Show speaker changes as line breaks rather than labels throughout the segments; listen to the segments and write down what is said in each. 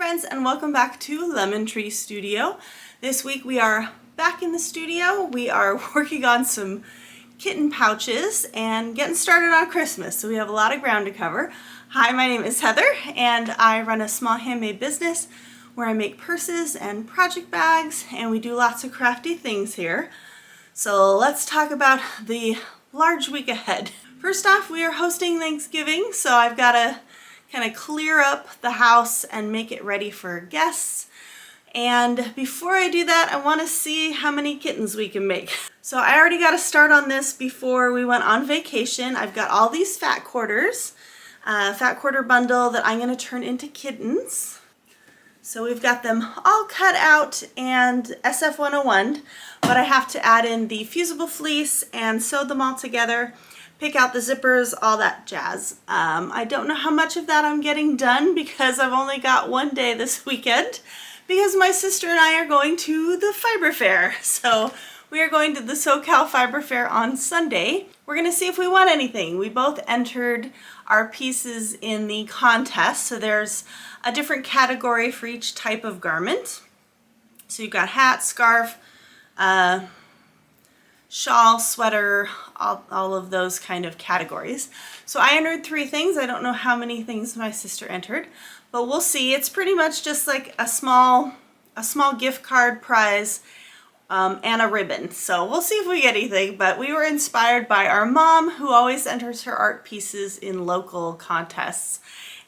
friends, and welcome back to Lemon Tree Studio. This week we are back in the studio. We are working on some kitten pouches and getting started on Christmas, so we have a lot of ground to cover. Hi, my name is Heather and I run a small handmade business where I make purses and project bags, and we do lots of crafty things here. So let's talk about the large week ahead. First off, we are hosting Thanksgiving, so I've got to kind of clear up the house and make it ready for guests. And before I do that, I want to see how many kittens we can make. So I already got a start on this before we went on vacation. I've got all these fat quarters, fat quarter bundle that I'm going to turn into kittens. So we've got them all cut out and SF101, but I have to add in the fusible fleece and sew them all together, pick out the zippers, all that jazz. I don't know how much of that I'm getting done because I've only got one day this weekend because my sister and I are going to the Fiber Fair. So we are going to the SoCal Fiber Fair on Sunday. We're going to see if we won anything. We both entered our pieces in the contest, so there's a different category for each type of garment. So you've got hat, scarf, shawl, sweater, all of those kind of categories. So I entered 3 things. I don't know how many things my sister entered, but we'll see. It's pretty much just like a small gift card prize and a ribbon. So we'll see if we get anything, but we were inspired by our mom, who always enters her art pieces in local contests.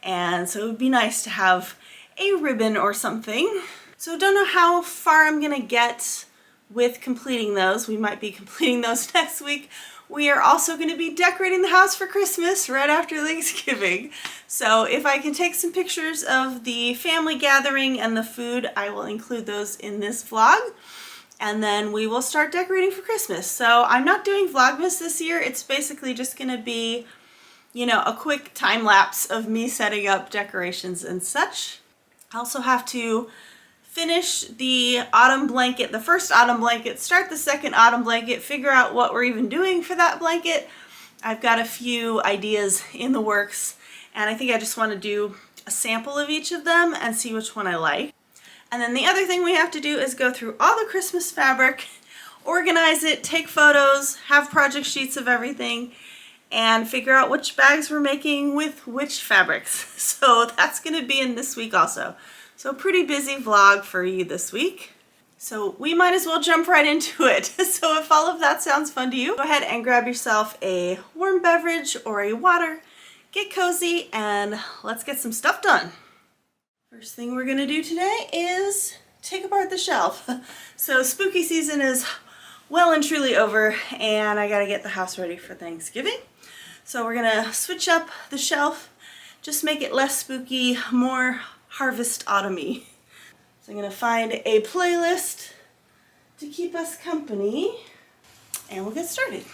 And so it would be nice to have a ribbon or something. So don't know how far I'm gonna get with completing those. We might be completing those next week. We are also going to be decorating the house for Christmas right after Thanksgiving. So if I can take some pictures of the family gathering and the food, I will include those in this vlog. And then we will start decorating for Christmas. So I'm not doing Vlogmas this year. It's basically just going to be, you know, a quick time lapse of me setting up decorations and such. I also have to finish the autumn blanket, the first autumn blanket, start the second autumn blanket, figure out what we're even doing for that blanket. I've got a few ideas in the works, and I think I just want to do a sample of each of them and see which one I like. And then the other thing we have to do is go through all the Christmas fabric, organize it, take photos, have project sheets of everything, and figure out which bags we're making with which fabrics. So that's going to be in this week also. So pretty busy vlog for you this week. So we might as well jump right into it. So if all of that sounds fun to you, go ahead and grab yourself a warm beverage or a water, get cozy, and let's get some stuff done. First thing we're gonna do today is take apart the shelf. So spooky season is well and truly over, and I gotta get the house ready for Thanksgiving. So we're gonna switch up the shelf, just make it less spooky, more harvest autumny. So I'm gonna find a playlist to keep us company, and we'll get started.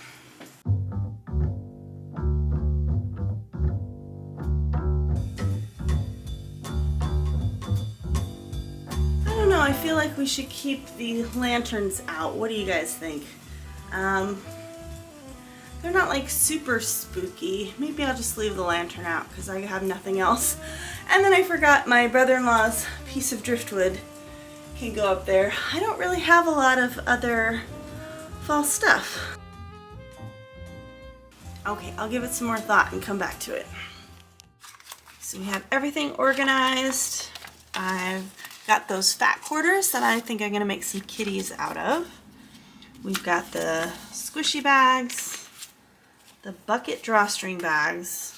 I don't know, I feel like we should keep the lanterns out. What do you guys think? They're not like super spooky. Maybe I'll just leave the lantern out because I have nothing else. And then I forgot my brother-in-law's piece of driftwood can go up there. I don't really have a lot of other fall stuff. Okay, I'll give it some more thought and come back to it. So we have everything organized. I've got those fat quarters that I think I'm gonna make some kitties out of. We've got the squishy bags, the bucket drawstring bags,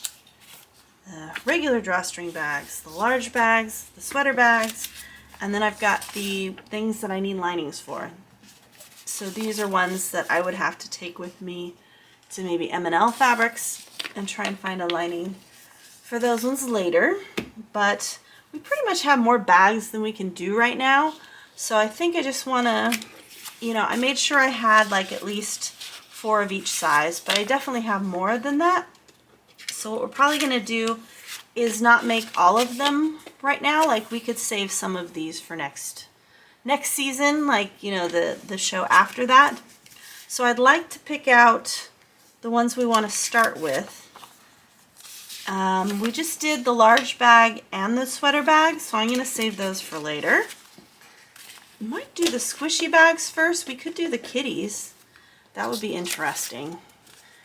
the regular drawstring bags, the large bags, the sweater bags, and then I've got the things that I need linings for. So these are ones that I would have to take with me to maybe M&L Fabrics and try and find a lining for those ones later. But we pretty much have more bags than we can do right now. So I think I just want to, you know, I made sure I had like at least 4 of each size, but I definitely have more than that. So what we're probably going to do is not make all of them right now. Like we could save some of these for next season, like, you know, the show after that. So I'd like to pick out the ones we want to start with We just did the large bag and the sweater bag, so I'm going to save those for later. Might do the squishy bags first. We could do the kitties. That would be interesting.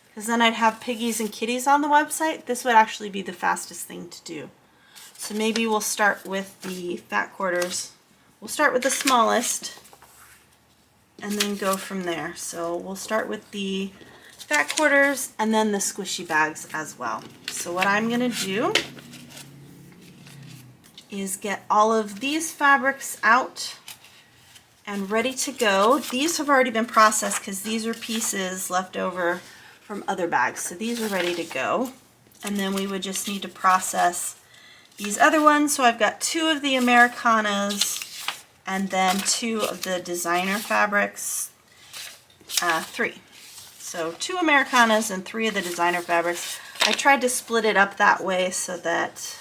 Because then I'd have piggies and kitties on the website. This would actually be the fastest thing to do. So maybe we'll start with the fat quarters. We'll start with the smallest and then go from there. So we'll start with the fat quarters and then the squishy bags as well. So what I'm going to do is get all of these fabrics out and ready to go. These have already been processed because these are pieces left over from other bags. So these are ready to go. And then we would just need to process these other ones. So I've got 2 of the Americanas and then 2 of the designer fabrics, 3. So 2 Americanas and 3 of the designer fabrics. I tried to split it up that way so that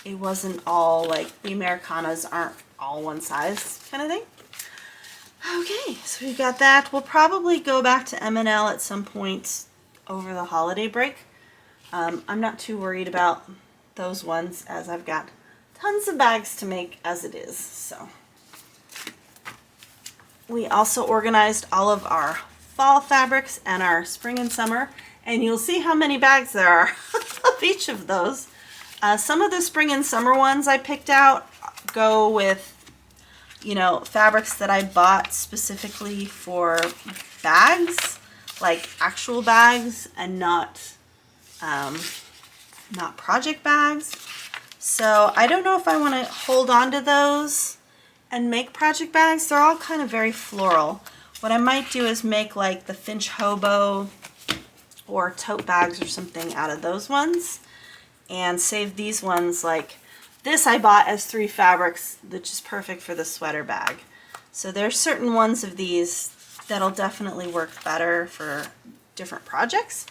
it wasn't all like the Americanas aren't all one size kind of thing. Okay, so we've got that. We'll probably go back to M&L at some point over the holiday break. I'm not too worried about those ones as I've got tons of bags to make as it is. So we also organized all of our fall fabrics and our spring and summer, and you'll see how many bags there are of each of those. Some of the spring and summer ones I picked out go with, you know, fabrics that I bought specifically for bags, like actual bags and not project bags. So I don't know if I want to hold on to those and make project bags. They're all kind of very floral. What I might do is make like the Finch Hobo or tote bags or something out of those ones and save these ones. Like this I bought as 3 fabrics, which is perfect for the sweater bag. So there's certain ones of these that'll definitely work better for different projects,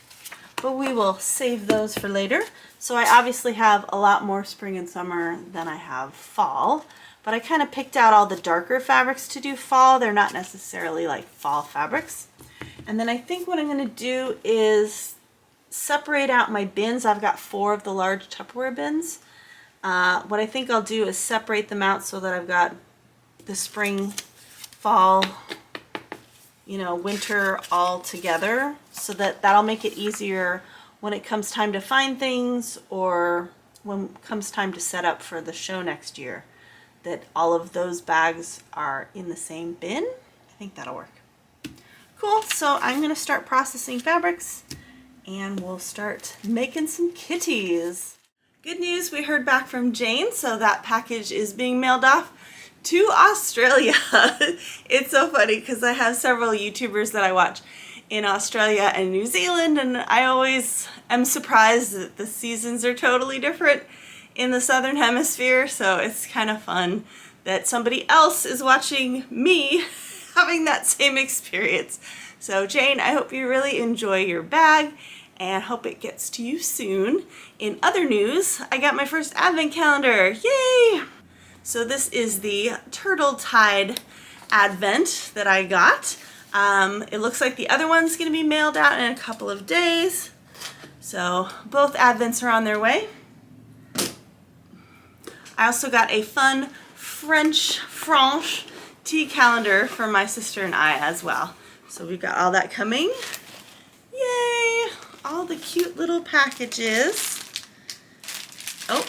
but we will save those for later. So I obviously have a lot more spring and summer than I have fall, but I kind of picked out all the darker fabrics to do fall. They're not necessarily like fall fabrics. And then I think what I'm going to do is separate out my bins. I've got 4 of the large Tupperware bins. What I think I'll do is separate them out so that I've got the spring, fall, you know, winter all together, so that that'll make it easier when it comes time to find things or when it comes time to set up for the show next year, that all of those bags are in the same bin. I think that'll work. Cool, so I'm going to start processing fabrics and we'll start making some kitties. Good news, we heard back from Jane, so that package is being mailed off to Australia. It's so funny because I have several YouTubers that I watch in Australia and New Zealand, and I always am surprised that the seasons are totally different in the Southern Hemisphere, so it's kind of fun that somebody else is watching me having that same experience. So Jane, I hope you really enjoy your bag and hope it gets to you soon. In other news, I got my first advent calendar. Yay! So this is the Turtle Tide Advent that I got. It looks like the other one's going to be mailed out in a couple of days. So both Advents are on their way. I also got a fun French tea calendar for my sister and I as well. So we've got all that coming. Yay! All the cute little packages. Oh,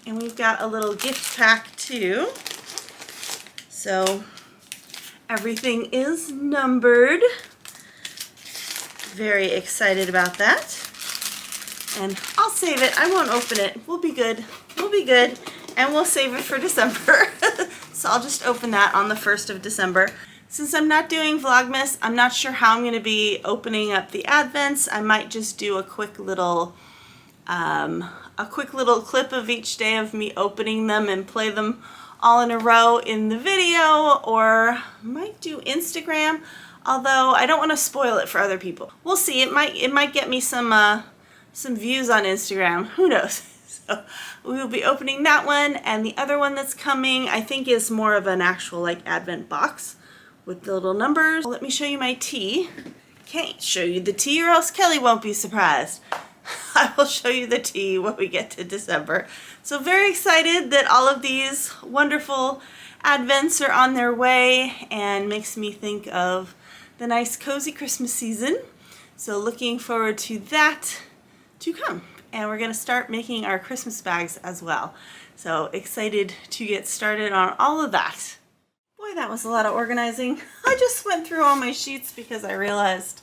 and we've got a little gift pack too. So everything is numbered. Very excited about that. And I'll save it. I won't open it. We'll be good. We'll be good. And we'll save it for December. So I'll just open that on the 1st of December. Since I'm not doing Vlogmas, I'm not sure how I'm going to be opening up the Advents. I might just do a quick little clip of each day of me opening them and play them all in a row in the video, or might do Instagram, although I don't want to spoil it for other people. We'll see. It might get me some views on Instagram. Who knows? So we will be opening that one, and the other one that's coming I think is more of an actual like Advent box with the little numbers. Let me show you my tea. Can't show you the tea or else Kelly won't be surprised. I will show you the tea when we get to December. So very excited that all of these wonderful advents are on their way, and makes me think of the nice cozy Christmas season. So looking forward to that to come. And we're going to start making our Christmas bags as well. So excited to get started on all of that. Boy, that was a lot of organizing. I just went through all my sheets because I realized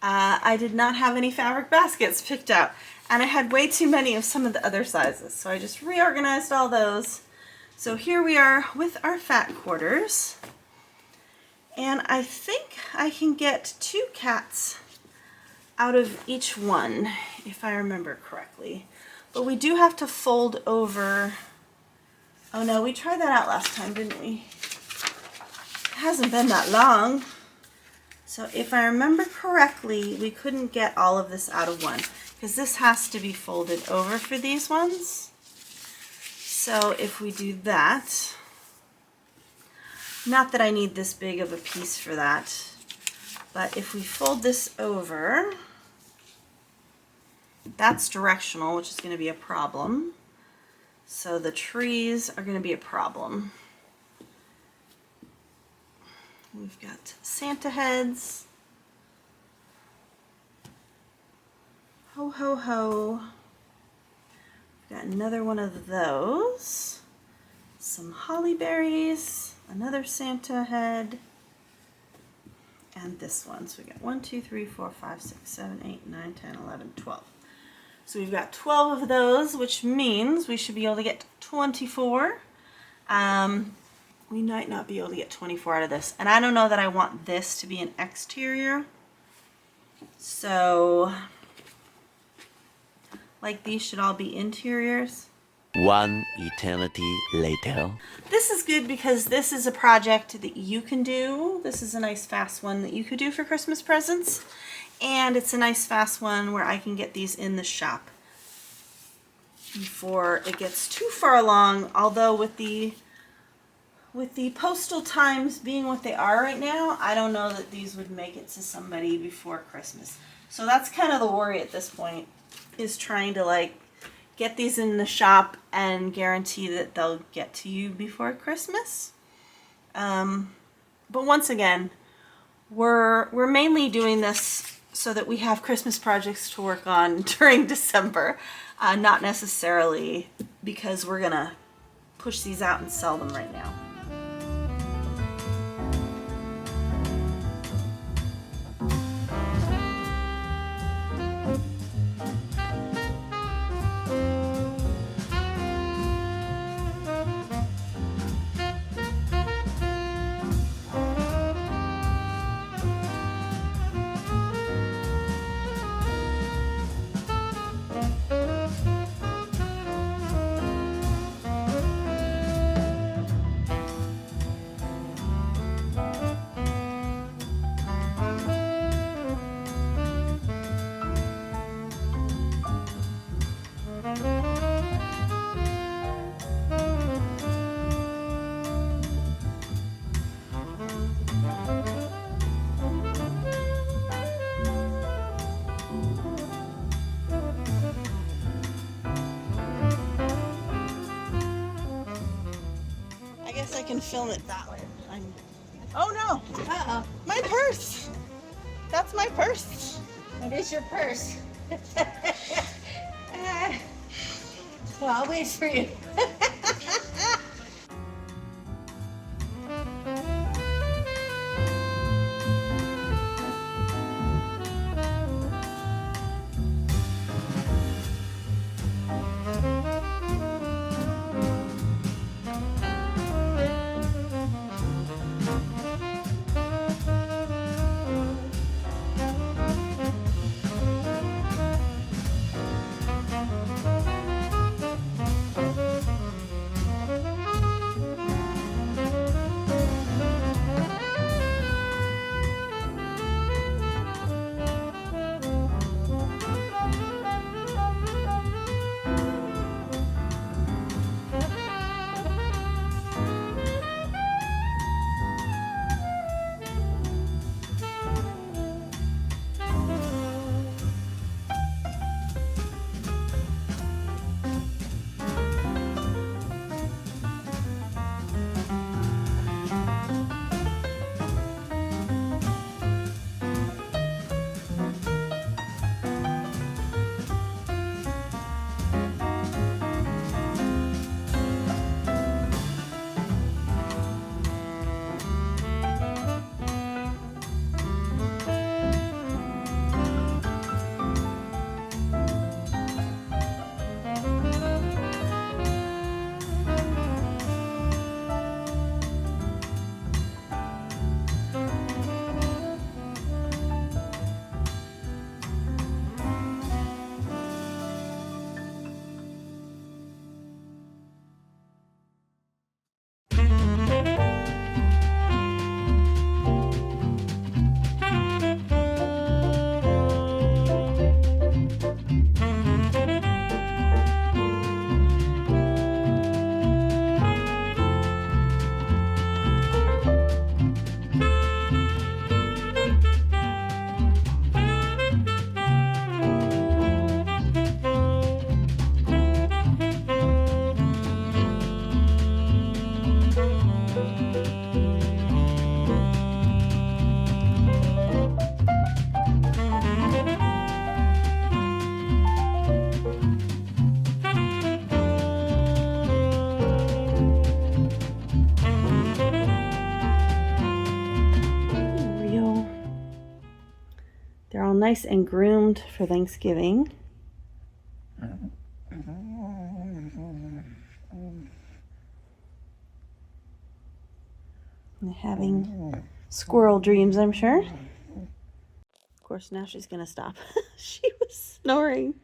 I did not have any fabric baskets picked out. And I had way too many of some of the other sizes. So I just reorganized all those. So here we are with our fat quarters. And I think I can get 2 cats out of each one, if I remember correctly. But we do have to fold over. Oh no, we tried that out last time, didn't we? It hasn't been that long. So if I remember correctly, we couldn't get all of this out of one, because this has to be folded over for these ones. So if we do that, not that I need this big of a piece for that, but if we fold this over, that's directional, which is going to be a problem. So the trees are going to be a problem. We've got Santa heads. Ho, ho, ho. We've got another one of those. Some holly berries. Another Santa head. And this one. So we got 1, 2, 3, 4, 5, 6, 7, 8, 9, 10, 11, 12. So we've got 12 of those, which means we should be able to get 24. We might not be able to get 24 out of this. And I don't know that I want this to be an exterior. So, like, these should all be interiors.
One eternity later.
This is good because this is a project that you can do. This is a nice fast one that you could do for Christmas presents. And it's a nice fast one where I can get these in the shop before it gets too far along. Although with the postal times being what they are right now, I don't know that these would make it to somebody before Christmas. So that's kind of the worry at this point, is trying to like get these in the shop and guarantee that they'll get to you before Christmas. But once again, we're mainly doing this so that we have Christmas projects to work on during December, not necessarily because we're gonna push these out and sell them right now. I can film it that way. Oh no!
Uh-oh.
My purse! That's my purse!
What is your purse? Well, I'll wait for you.
nice and groomed for Thanksgiving. And having squirrel dreams, I'm sure. Of course, now she's gonna stop. She was snoring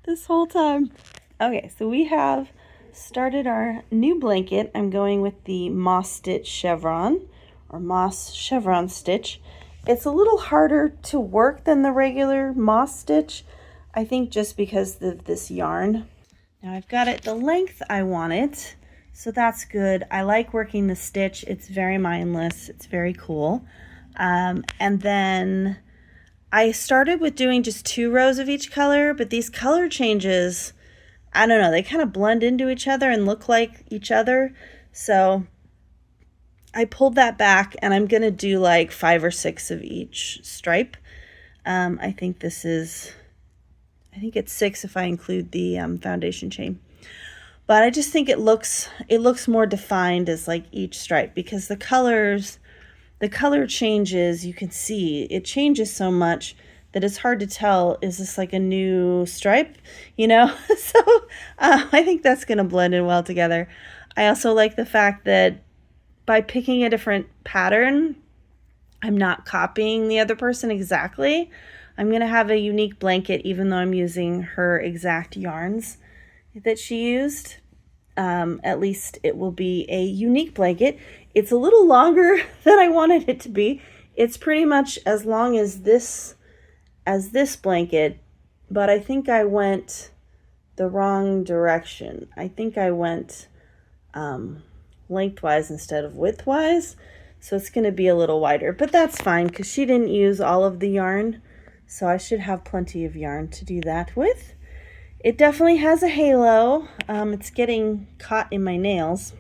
this whole time. Okay, so we have started our new blanket. I'm going with the moss stitch chevron, or moss chevron stitch. It's a little harder to work than the regular moss stitch, I think, just because of this yarn. Now I've got it the length I want it, so that's good. I like working the stitch. It's very mindless. It's very cool. And then I started with doing just 2 rows of each color, but these color changes, I don't know, they kind of blend into each other and look like each other. So I pulled that back, and I'm going to do like 5 or 6 of each stripe. I think it's 6 if I include the foundation chain. But I just think it looks more defined as like each stripe, because the color changes, you can see it changes so much that it's hard to tell, is this like a new stripe, So I think that's going to blend in well together. I also like the fact that by picking a different pattern, I'm not copying the other person exactly. I'm going to have a unique blanket, even though I'm using her exact yarns that she used. At least it will be a unique blanket. It's a little longer than I wanted it to be. It's pretty much as long as this blanket, but I think I went the wrong direction. I think I went lengthwise instead of widthwise, so it's going to be a little wider, but that's fine because she didn't use all of the yarn, so I should have plenty of yarn to do that with. It definitely has a halo. It's getting caught in my nails,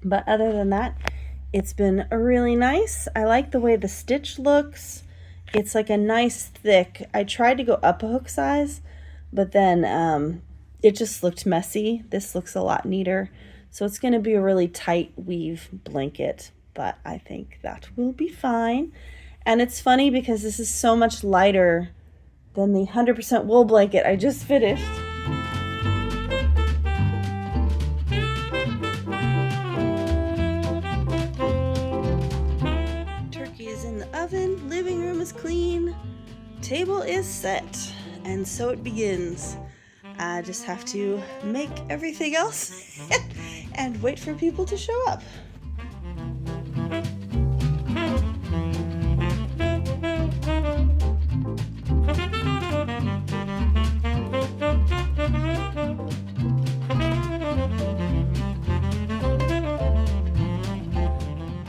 but other than that, it's been really nice. I like the way the stitch looks. It's like a nice thick. I tried to go up a hook size, but then it just looked messy. This looks a lot neater. So it's going to be a really tight weave blanket, but I think that will be fine. And it's funny because this is so much lighter than the 100% wool blanket I just finished. Turkey is in the oven, living room is clean, table is set, and so it begins. I just have to make everything else and wait for people to show up.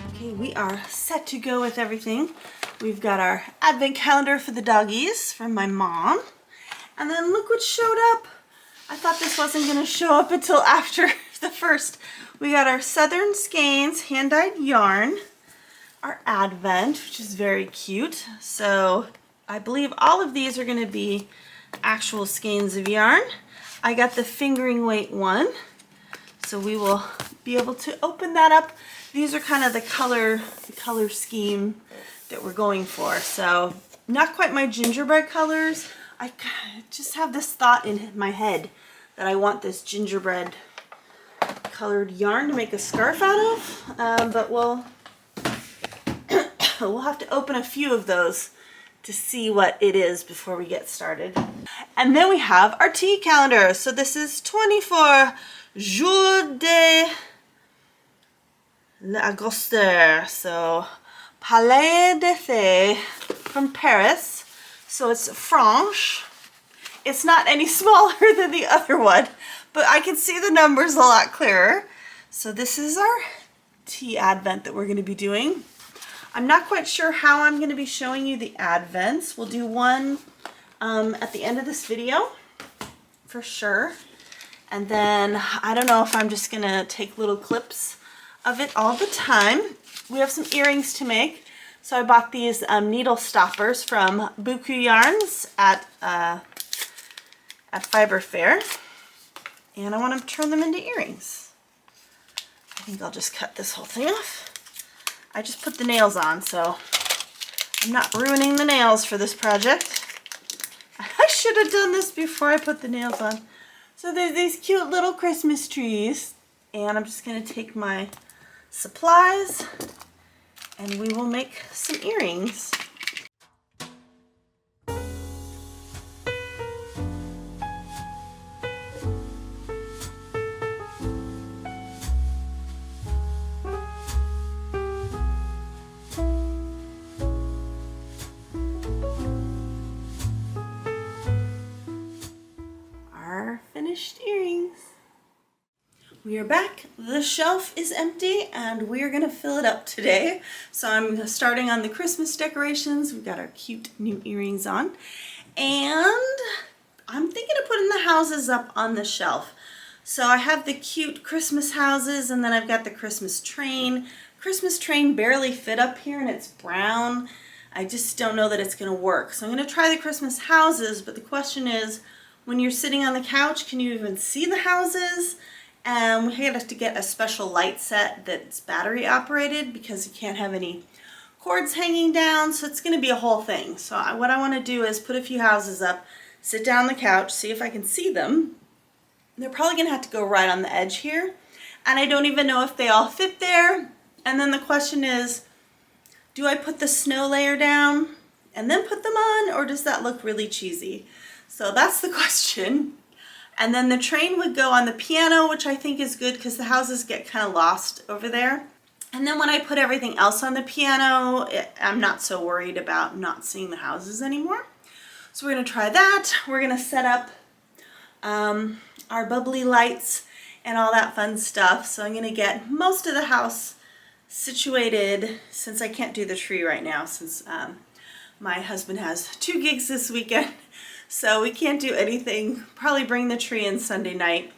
Okay, we are set to go with everything. We've got our advent calendar for the doggies from my mom. And then look what showed up. I thought this wasn't going to show up until after the first. We got our Southern Skeins hand-dyed yarn, our advent, which is very cute. So I believe all of these are going to be actual skeins of yarn. I got the fingering weight one, so we will be able to open that up. These are kind of the color scheme that we're going for. So not quite my gingerbread colors. I just have this thought in my head that I want this gingerbread colored yarn to make a scarf out of, but we'll have to open a few of those to see what it is before we get started. And then we have our tea calendar. So this is 24 Jours de l'Auguste. So Palais de Fées from Paris. So it's French. It's not any smaller than the other one, but I can see the numbers a lot clearer. So this is our tea advent that we're going to be doing. I'm not quite sure how I'm going to be showing you the advents. We'll do one at the end of this video for sure. And then I don't know if I'm just going to take little clips of it all the time. We have some earrings to make. So I bought these needle stoppers from Buku Yarns at Fiber Fair, and I want to turn them into earrings. I think I'll just cut this whole thing off. I just put the nails on, so I'm not ruining the nails for this project. I should have done this before I put the nails on. So there's these cute little Christmas trees, and I'm just going to take my supplies and we will make some earrings. Our finished earrings. We are back. The shelf is empty and we are going to fill it up today. So I'm starting on the Christmas decorations. We've got our cute new earrings on. And I'm thinking of putting the houses up on the shelf. So I have the cute Christmas houses and then I've got the Christmas train. Christmas train barely fit up here and it's brown. I just don't know that it's going to work. So I'm going to try the Christmas houses, but the question is, when you're sitting on the couch, can you even see the houses? And we have to get a special light set that's battery operated because you can't have any cords hanging down, so it's going to be a whole thing. So what I want to do is put a few houses up, sit down on the couch, see if I can see them. They're probably going to have to go right on the edge here, and I don't even know if they all fit there. And then the question is, do I put the snow layer down and then put them on, or does that look really cheesy? So that's the question. And then the train would go on the piano, which I think is good because the houses get kind of lost over there. And then when I put everything else on the piano, I'm not so worried about not seeing the houses anymore. So we're going to try that. We're going to set up our bubbly lights and all that fun stuff. So I'm going to get most of the house situated since I can't do the tree right now since my husband has 2 gigs this weekend. So we can't do anything, probably bring the tree in Sunday night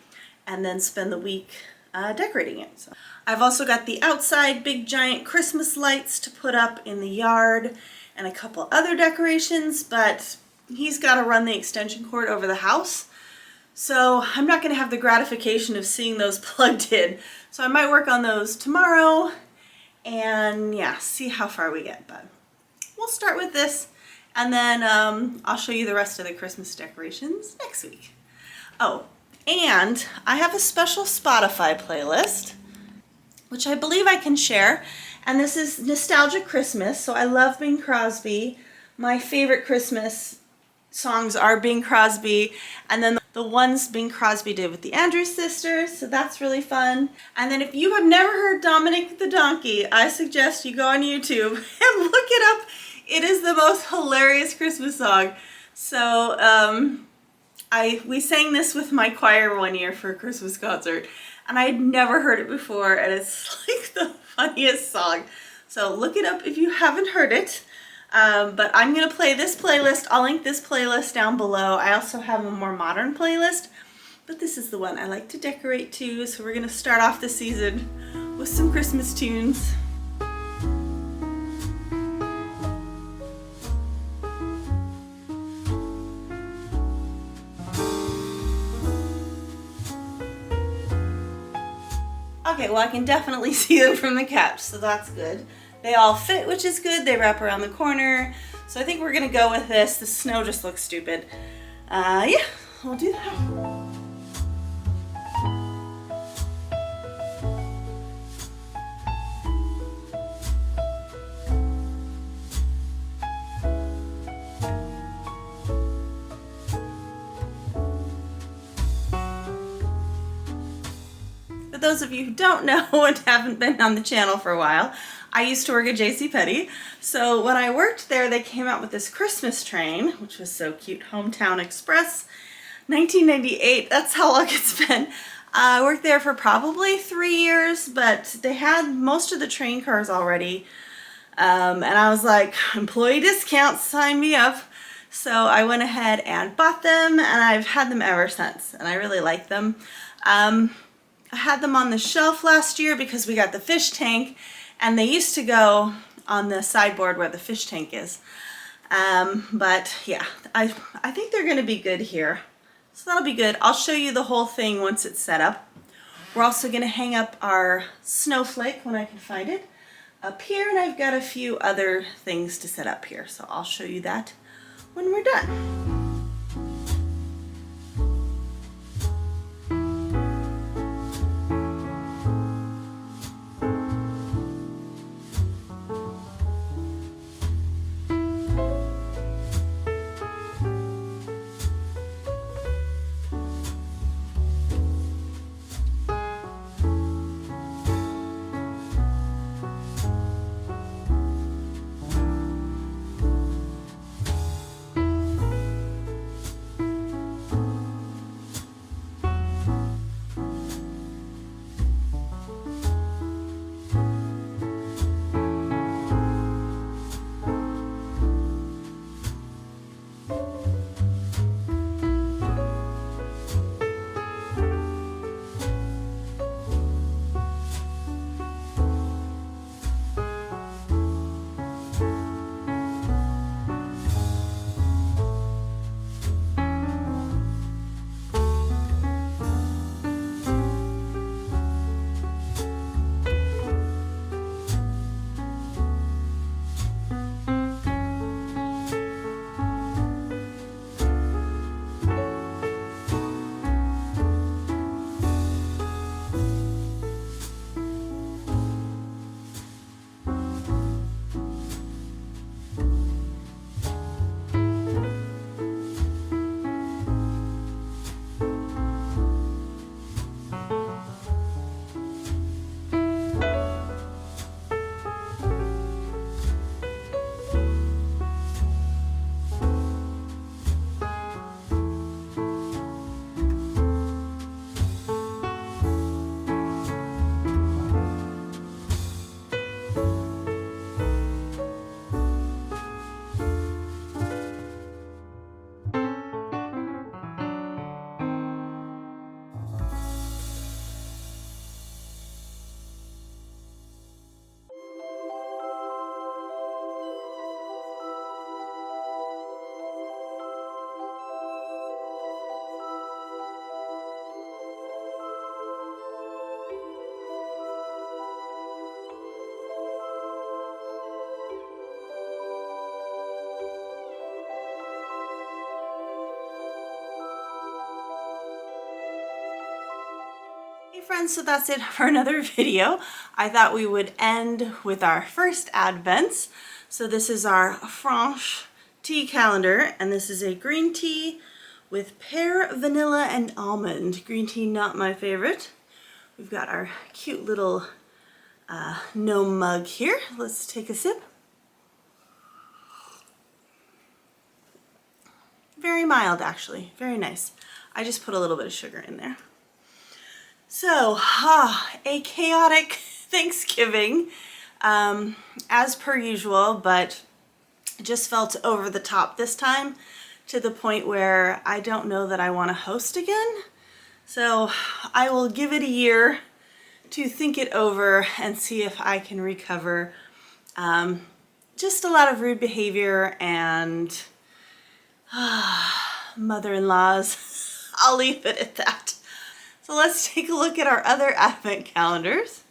and then spend the week decorating it. So I've also got the outside big giant Christmas lights to put up in the yard and a couple other decorations, but he's got to run the extension cord over the house. So I'm not going to have the gratification of seeing those plugged in. So I might work on those tomorrow and yeah, see how far we get. But we'll start with this. And then I'll show you the rest of the Christmas decorations next week. Oh, and I have a special Spotify playlist, which I believe I can share. And this is Nostalgic Christmas. So I love Bing Crosby. My favorite Christmas songs are Bing Crosby. And then the ones Bing Crosby did with the Andrews Sisters. So that's really fun. And then if you have never heard Dominic the Donkey, I suggest you go on YouTube and look it up. It is the most hilarious Christmas song. So we sang this with my choir one year for a Christmas concert, and I had never heard it before, and it's like the funniest song. So look it up if you haven't heard it. But I'm going to play this playlist. I'll link this playlist down below. I also have a more modern playlist, but this is the one I like to decorate to. So we're going to start off the season with some Christmas tunes. Okay, well I can definitely see them from the couch, so that's good. They all fit, which is good. They wrap around the corner. So I think we're gonna go with this. The snow just looks stupid. Yeah, we'll do that. Those of you who don't know and haven't been on the channel for a while, I used to work at JCPenney. So when I worked there, they came out with this Christmas train, which was so cute, Hometown Express, 1998. That's how long it's been. I worked there for probably 3 years, but they had most of the train cars already. And I was like, employee discounts, sign me up. So I went ahead and bought them, and I've had them ever since, and I really like them. I had them on the shelf last year because we got the fish tank, and they used to go on the sideboard where the fish tank is. But yeah, I think they're going to be good here. So that'll be good. I'll show you the whole thing once it's set up. We're also going to hang up our snowflake when I can find it. up here, and I've got a few other things to set up here, so I'll show you that when we're done. Hey friends, so that's it for another video. I thought we would end with our first Advents. So this is our Franche tea calendar, and this is a green tea with pear, vanilla, and almond. Green tea, not my favorite. We've got our cute little gnome mug here. Let's take a sip. Very mild, actually. Very nice. I just put a little bit of sugar in there. So, a chaotic Thanksgiving, as per usual, but just felt over the top this time to the point where I don't know that I want to host again. So I will give it a year to think it over and see if I can recover. Just a lot of rude behavior and mother-in-laws. I'll leave it at that. So let's take a look at our other advent calendars.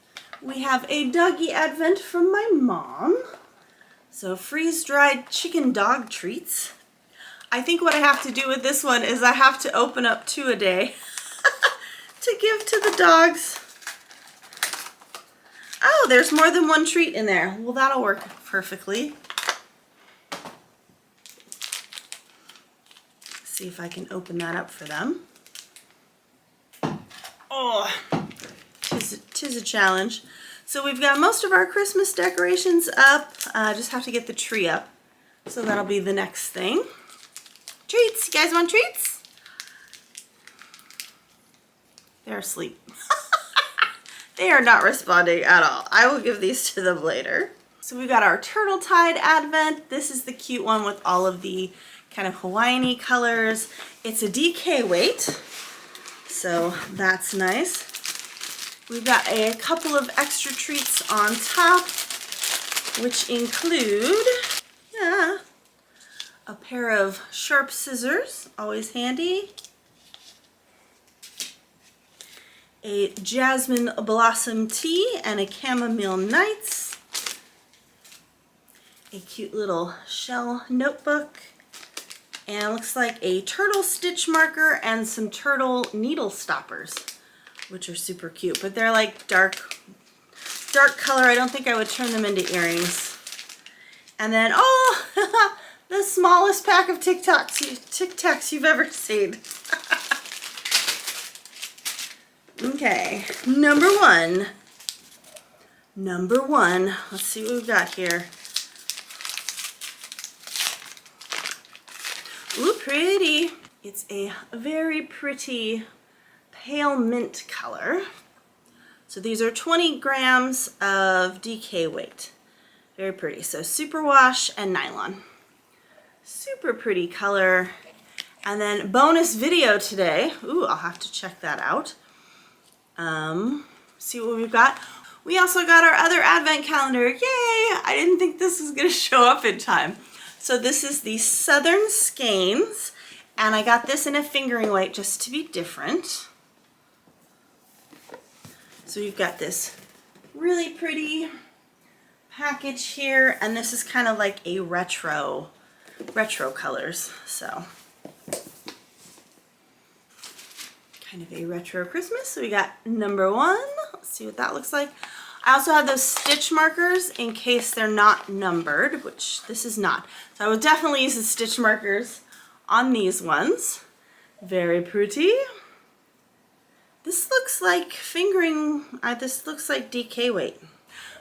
We have a doggy advent from my mom. So freeze-dried chicken dog treats. I think what I have to do with this one is I have to open up 2 a day to give to the dogs. Oh, there's more than 1 treat in there. Well, that'll work perfectly. See if I can open that up for them. Oh, tis a challenge. So we've got most of our Christmas decorations up. Just have to get the tree up. So that'll be the next thing. Treats, you guys want treats? They're asleep. They are not responding at all. I will give these to them later. So we've got our Turtle Tide Advent. This is the cute one with all of the kind of Hawaiian-y colors. It's a DK weight. So that's nice. We've got a couple of extra treats on top, which include, a pair of sharp scissors, always handy. A jasmine blossom tea and a chamomile nights. a cute little shell notebook, and looks like a turtle stitch marker and some turtle needle stoppers, which are super cute, but they're like dark color. I don't think I would turn them into earrings. And then, oh, the smallest pack of Tic Tacs you've ever seen. Okay, number one. Let's see what we've got here. Ooh, pretty. It's a very pretty pale mint color. So these are 20 grams of DK weight. Very pretty. So superwash and nylon. Super pretty color. And then bonus video today. Ooh, I'll have to check that out. See what we've got. We also got our other advent calendar. Yay! I didn't think this was going to show up in time. So this is the Southern Skeins, and I got this in a fingering weight just to be different. So you've got this really pretty package here, and this is kind of like a retro colors. So kind of a retro Christmas. So we got number one. Let's see what that looks like. I also have those stitch markers in case they're not numbered, which this is not. So I would definitely use the stitch markers on these ones. Very pretty. This looks like fingering, this looks like DK weight.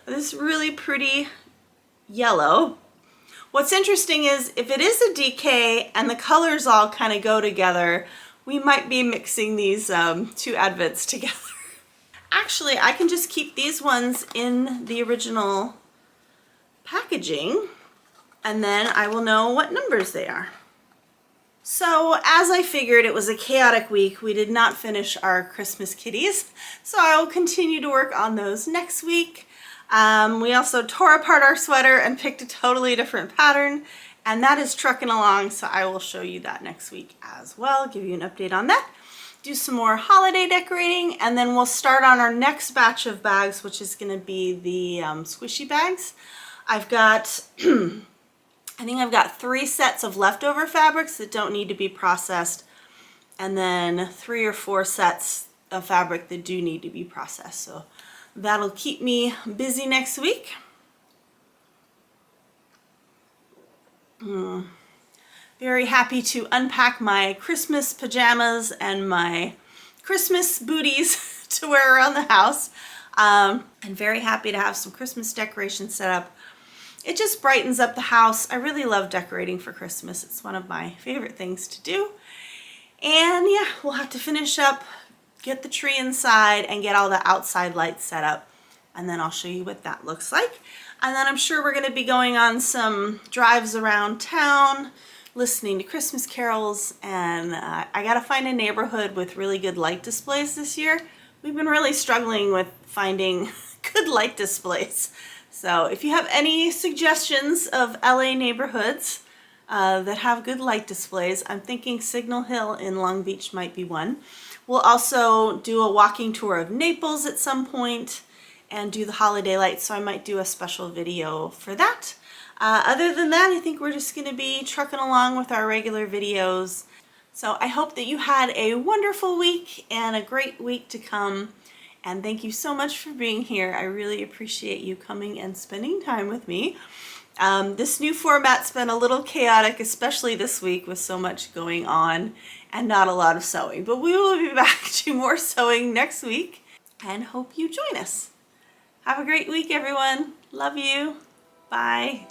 This really pretty yellow. What's interesting is if it is a DK and the colors all kind of go together, we might be mixing these two advents together. Actually, I can just keep these ones in the original packaging, and then I will know what numbers they are. So, as I figured, it was a chaotic week. We did not finish our Christmas kitties, so I will continue to work on those next week. We also tore apart our sweater and picked a totally different pattern, and that is trucking along, so I will show you that next week as well, give you an update on that. Do some more holiday decorating, and then we'll start on our next batch of bags, which is going to be the squishy bags. I've got, I think I've got 3 sets of leftover fabrics that don't need to be processed, and then 3 or 4 sets of fabric that do need to be processed. So that'll keep me busy next week. Very happy to unpack my Christmas pajamas and my Christmas booties to wear around the house. And very happy to have some Christmas decorations set up. It just brightens up the house. I really love decorating for Christmas. It's one of my favorite things to do. And yeah, we'll have to finish up, get the tree inside, and get all the outside lights set up. And then I'll show you what that looks like. And then I'm sure we're going to be going on some drives around town, listening to Christmas carols, and I got to find a neighborhood with really good light displays this year. We've been really struggling with finding good light displays. So if you have any suggestions of LA neighborhoods that have good light displays, I'm thinking Signal Hill in Long Beach might be one. We'll also do a walking tour of Naples at some point and do the holiday lights, so I might do a special video for that. Other than that, I think we're just going to be trucking along with our regular videos. So I hope that you had a wonderful week and a great week to come. And thank you so much for being here. I really appreciate you coming and spending time with me. This new format's been a little chaotic, especially this week with so much going on and not a lot of sewing. But we will be back to more sewing next week and hope you join us. Have a great week, everyone. Love you. Bye.